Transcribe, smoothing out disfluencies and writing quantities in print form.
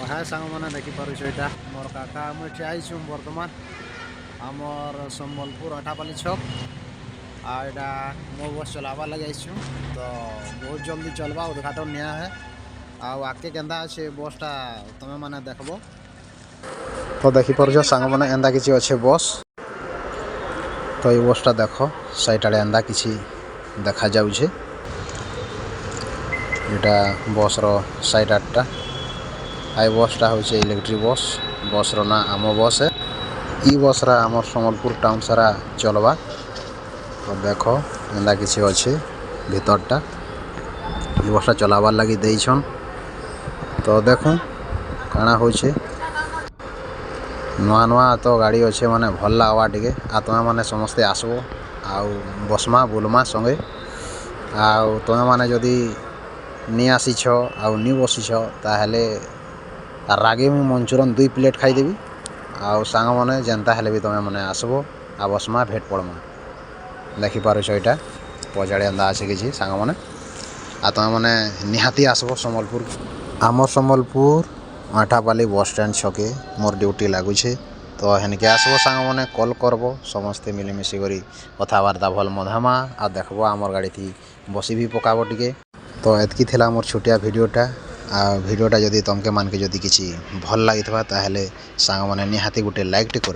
হ্যাঁ সাংমানে দেখিপাରୁଛ এটা মোর কাকা আমি ঠিক আইছু বর্তমান আমার সম্বলপুর আঠাপালি ছক আর এটা মো বস চলাবার লাগে আইছু তো বহুত জলদি চলবা উদ্ঘাটন নিয়া হে ଆଉ ଆଗକେ କେନ୍ତା ଅଛେ ବସ୍ଟା ତମେ ମାନେ ଦେଖବ ତ ଦେଖିପାରୁଛ ସାଙ୍ଗମାନେ ଏନ୍ତା କିଛି ଅଛେ ବସ୍ ତ ଏଇ ବସ୍ଟା ଦେଖ ସାଇଟ୍ ଆଡ଼େ ଏନ୍ତା କିଛି ଦେଖାଯାଉଛେ ଏଇଟା ବସ୍ର ସାଇଟ୍ ଆଡ଼ଟା आई बसटा हूँ इलेक्ट्रिक बस बसर ना आम बस है इ बसरा आम सम्बलपुर टाउन सारा चलवा तो देख एंदा किसी अच्छे भीतरटा इ बसटा चलाबार लगी देछन तो देख काना हो नुआ नुआ तो गाड़ी अच्छे माने भल लगवा टे आ तुम मैंने समस्ते आसबो आउ बसमा बुलमा संगे आउ तुम मैंने जदि नहीं आसीछ आउ नहीं बसीछ ताहले रागे मुझे मंचूरियन 2 प्लेट खाईदेवी आउ सांग मैंने जेनता हेले भी तुम्हें मैंने आसबो आ बसमा भेट पड़मा देखिपार यहाँ पजाड़े एंदा अच्छे किसी सांग मैंने आ तुम्हें मैंने निहाती आसबो सम्बलपुर आमर सम्बलपुर आठापाली बस स्टैंड छके मोर ड्यूटी लगुचे तो हेनके आसबो सांग मैंने कॉल करब समस्ते मिलमिशी करी कथबार्ता भल मधामा आ देखबो आमर गाड़ी थी बसी भी पकाबो टिके तो एतकी थिला मोर छोटिया वीडियोटा आ वीडियोटा जदि तमके मान के जदि किसी भल लगी ताहले सांग मैंने निहाती गोटे लाइक टे कर